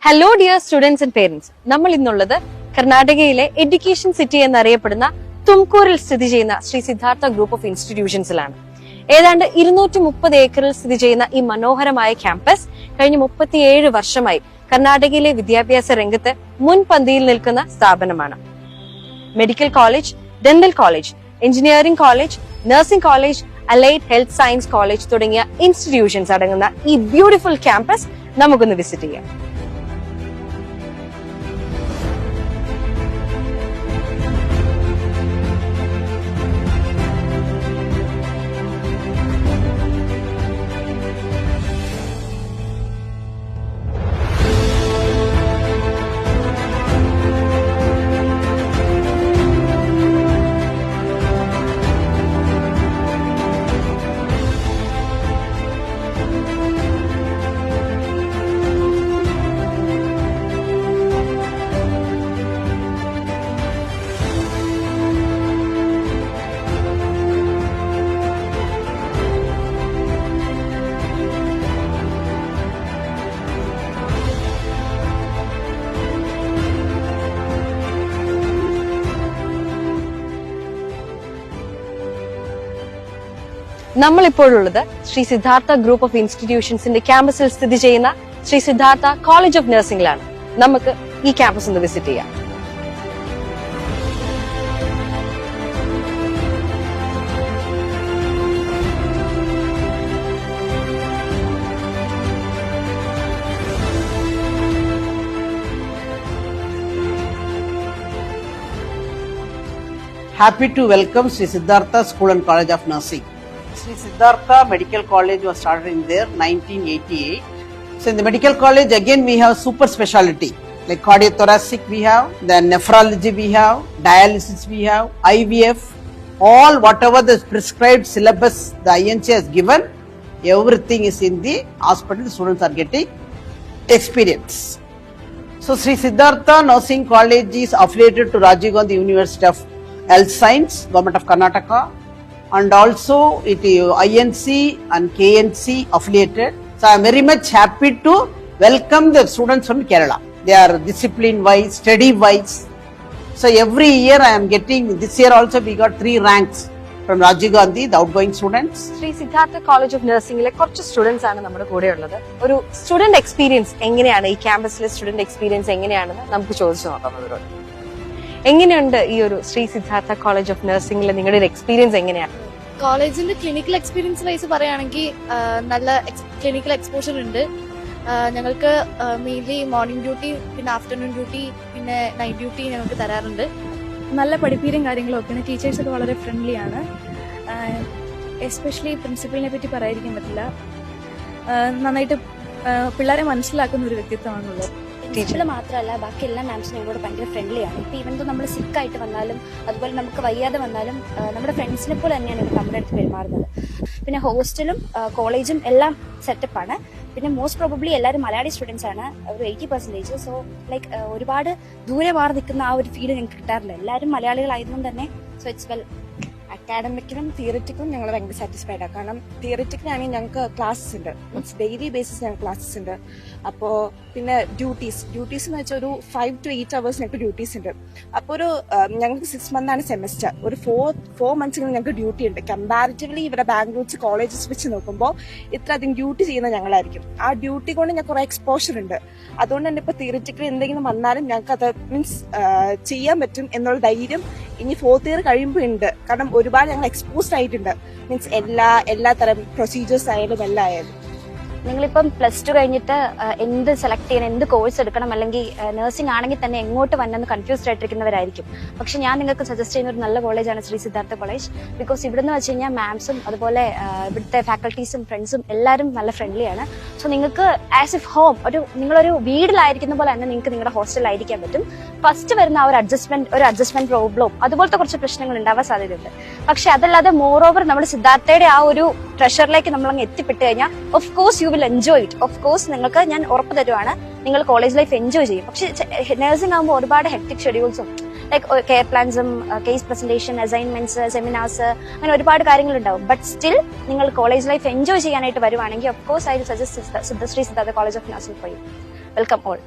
Hello dear students and parents, നമ്മൾ ഇന്നുള്ളത് കർണാടകയിലെ എഡ്യൂക്കേഷൻ സിറ്റി എന്നറിയപ്പെടുന്ന തുംകൂറിൽ സ്ഥിതി ചെയ്യുന്ന ശ്രീ സിദ്ധാർത്ഥ ഗ്രൂപ്പ് ഓഫ് ഇൻസ്റ്റിറ്റ്യൂഷൻസിലാണ്. ഏതാണ്ട് 230 ഏക്കറിൽ സ്ഥിതി ചെയ്യുന്ന ഈ മനോഹരമായ ക്യാമ്പസ് കഴിഞ്ഞ 37 വർഷമായി കർണാടകയിലെ വിദ്യാഭ്യാസ രംഗത്ത് മുൻപന്തിയിൽ നിൽക്കുന്ന സ്ഥാപനമാണ്. Medical college, dental college, engineering college, nursing college, allied health science college തുടങ്ങിയ ഇൻസ്റ്റിറ്റ്യൂഷൻസ് അടങ്ങുന്ന ഈ ബ്യൂട്ടിഫുൾ ക്യാമ്പസ് നമുക്കൊന്ന് വിസിറ്റ് ചെയ്യാം. നമ്മൾ ഇപ്പോഴുള്ളത് ശ്രീ സിദ്ധാർത്ഥ ഗ്രൂപ്പ് ഓഫ് ഇൻസ്റ്റിറ്റ്യൂഷൻസിന്റെ ക്യാമ്പസിൽ സ്ഥിതി ചെയ്യുന്ന ശ്രീ സിദ്ധാർത്ഥ കോളേജ് ഓഫ് നഴ്സിംഗിലാണ്. നമുക്ക് ഈ ക്യാമ്പസ് ഒന്ന് വിസിറ്റ് ചെയ്യാം. Happy to welcome Sri Siddhartha School and College of Nursing. Sri Siddhartha Medical College was started in there 1988. So in the medical college again we have super specialty like cardiothoracic we have, then nephrology we have, dialysis we have, IVF, all whatever the prescribed syllabus the INC has given, everything is in the hospital. The students are getting experience. So Sri Siddhartha Nursing College is affiliated to Rajiv Gandhi University of Health Science, Government of Karnataka, and also it is INC and KNC affiliated. So I am very much happy to welcome the students from Kerala. They are discipline wise, study wise. So every year I am getting, this year also we got 3 ranks from Rajiv Gandhi, the outgoing students. Sree Siddhartha college of നഴ്സിംഗിലെ കുറച്ച് students ആണ് നമ്മുടെ കൂടെ ഉള്ളത്. ഒരു student experience എങ്ങനെയാണ്, ഈ ക്യാമ്പസിലെ student experience എങ്ങനെയാണെന്ന് നമുക്ക് ചോദിച്ചു നോക്കാം അവരോട്. എങ്ങനെയുണ്ട് ഈ ഒരു ശ്രീ സിദ്ധാർത്ഥ കോളേജ് ഓഫ് നഴ്സിംഗിലെ നിങ്ങളുടെ ഒരു എക്സ്പീരിയൻസ് എങ്ങനെയാണ്? കോളേജിന്റെ ക്ലിനിക്കൽ എക്സ്പീരിയൻസ് വൈസ് പറയുകയാണെങ്കിൽ നല്ല ക്ലിനിക്കൽ എക്സ്പോഷർ ഉണ്ട്. ഞങ്ങൾക്ക് മെയിൻലി മോർണിംഗ് ഡ്യൂട്ടി, പിന്നെ ആഫ്റ്റർനൂൺ ഡ്യൂട്ടി, പിന്നെ നൈറ്റ് ഡ്യൂട്ടി ഞങ്ങൾക്ക് തരാറുണ്ട്. നല്ല പഠിപ്പീരും കാര്യങ്ങളും ഒക്കെയാണ്. ടീച്ചേഴ്സൊക്കെ വളരെ ഫ്രണ്ട്ലി ആണ്. എസ്പെഷ്യലി പ്രിൻസിപ്പലിനെ പറ്റി പറയാതിരിക്കാൻ പറ്റില്ല. നന്നായിട്ട് പിള്ളേരെ മനസ്സിലാക്കുന്ന ഒരു വ്യക്തിത്വമാണുള്ളത്. പ്രിൻസിപ്പൾ മാത്രമല്ല ബാക്കി എല്ലാ മാംസും ഞങ്ങളോട് ഭയങ്കര ഫ്രണ്ട്ലിയാണ്. ഇപ്പം ഈവൻ ദോ നമ്മൾ സിക്കായിട്ട് വന്നാലും അതുപോലെ നമുക്ക് വയ്യാതെ വന്നാലും നമ്മുടെ ഫ്രണ്ട്സിനെ പോലെ തന്നെയാണ് ഇവർ നമ്മുടെ അടുത്ത് പെരുമാറുന്നത്. പിന്നെ ഹോസ്റ്റലും കോളേജും എല്ലാം സെറ്റപ്പാണ്. പിന്നെ മോസ്റ്റ് പ്രോബബ്ലി എല്ലാവരും മലയാളി സ്റ്റുഡൻസ് ആണ്, ഒരു 80%. സോ ലൈക്ക് ഒരുപാട് ദൂരെ മാറി നിൽക്കുന്ന ആ ഒരു ഫീൽ ഞങ്ങൾക്ക് കിട്ടാറില്ല. എല്ലാവരും മലയാളികളായതുകൊണ്ട് തന്നെ സോ ഇറ്റ്സ് വെൽ. അക്കാഡമിക്കിലും തിയറിറ്റിക്കും ഞങ്ങൾ ഭയങ്കര സാറ്റിസ്ഫൈഡ് ആണ്. കാരണം തിയറിറ്റിക്കിലാണെങ്കിൽ ഞങ്ങൾക്ക് ക്ലാസ്സസ് ഉണ്ട്, മീൻസ് ഡെയിലി ബേസിസ് ഞങ്ങൾക്ക് ക്ലാസ്സസ് ഉണ്ട്. അപ്പോൾ പിന്നെ ഡ്യൂട്ടീസ് എന്ന് വെച്ചാൽ ഒരു 5 to 8 hours ഞങ്ങൾക്ക് ഡ്യൂട്ടീസ് ഉണ്ട്. അപ്പോൾ ഒരു ഞങ്ങൾക്ക് 6 months ആണ് സെമസ്റ്റർ. ഒരു 4 months ഞങ്ങൾക്ക് ഡ്യൂട്ടി ഉണ്ട്. കമ്പാരിറ്റീവ്ലി ഇവിടെ ബാംഗ്ലൂർ കോളേജസ് വെച്ച് നോക്കുമ്പോൾ ഇത്ര അധികം ഡ്യൂട്ടി ചെയ്യുന്ന ഞങ്ങളായിരിക്കും. ആ ഡ്യൂട്ടി കൊണ്ട് ഞങ്ങൾക്ക് കുറേ എക്സ്പോഷർ ഉണ്ട്. അതുകൊണ്ട് തന്നെ ഇപ്പോൾ തിയറിറ്റിക്കലി എന്തെങ്കിലും വന്നാലും ഞങ്ങൾക്ക് അത് മീൻസ് ചെയ്യാൻ പറ്റും എന്നുള്ള ധൈര്യം ഇനി 4th year കഴിയുമ്പോൾ ഉണ്ട്. കാരണം ഒരുപാട് ഞങ്ങൾ എക്സ്പോസ്ഡ് ആയിട്ടുണ്ട്, മീൻസ് എല്ലാ തരം പ്രൊസീജിയേഴ്സ് ആയാലും എല്ലാം ആയാലും. നിങ്ങളിപ്പം +2 കഴിഞ്ഞിട്ട് എന്ത് സെലക്ട് ചെയ്യണം, എന്ത് കോഴ്സ് എടുക്കണം, അല്ലെങ്കിൽ നഴ്സിംഗ് ആണെങ്കിൽ തന്നെ എങ്ങോട്ട് വന്നെന്ന് കൺഫ്യൂസ്ഡ് ആയിട്ടിരിക്കുന്നവരായിരിക്കും. പക്ഷെ ഞാൻ നിങ്ങൾക്ക് സജസ്റ്റ് ചെയ്യുന്ന ഒരു നല്ല കോളേജാണ് ശ്രീ സിദ്ധാർത്ഥ കോളേജ്. ബിക്കോസ് ഇവിടെന്ന് വെച്ച് കഴിഞ്ഞാൽ മാംസും അതുപോലെ ഇവിടുത്തെ ഫാക്കൽറ്റീസും ഫ്രണ്ട്സും എല്ലാവരും നല്ല ഫ്രണ്ട്ലിയാണ്. സോ നിങ്ങൾക്ക് ആസ് ഇഫ് ഹോം, നിങ്ങളൊരു വീട്ടിലായിരിക്കുന്ന പോലെ തന്നെ നിങ്ങൾക്ക് നിങ്ങളുടെ ഹോസ്റ്റലിലായിരിക്കാൻ പറ്റും. ഫസ്റ്റ് വരുന്ന ആ ഒരു അഡ്ജസ്റ്റ്മെന്റ് പ്രോബ്ലം അതുപോലത്തെ കുറച്ച് പ്രശ്നങ്ങൾ ഉണ്ടാവാൻ സാധ്യതയുണ്ട്. പക്ഷെ അതല്ലാതെ മോർ ഓവർ നമ്മുടെ സിദ്ധാർത്ഥയുടെ ആ ഒരു ട്രഷറിലേക്ക് നമ്മളങ്ങ് എത്തിപ്പെട്ട് കഴിഞ്ഞാൽ of course you will enjoy it. Of course നിങ്ങൾക്ക് ഞാൻ ഉറപ്പ് തരുവാണ്, നിങ്ങൾ കോളേജ് ലൈഫ് എൻജോയ് ചെയ്യും. പക്ഷെ നഴ്സിംഗ് ആകുമ്പോൾ ഒരുപാട് ഹെക്ടിക് ഷെഡ്യൂൾസും ലൈക്ക് കെയർ പ്ലാൻസും കേസ് പ്രസന്റേഷൻ, അസൈൻമെന്റ്സ്, സെമിനാർസ്, അങ്ങനെ ഒരുപാട് കാര്യങ്ങളുണ്ടാവും. ബട്ട് സ്റ്റിൽ നിങ്ങൾ കോളേജ് ലൈഫ് എൻജോയ് ചെയ്യാനായിട്ട് വരുവാണെങ്കിൽ of course I will suggest Sree Siddhartha college of nursing for you. Welcome all.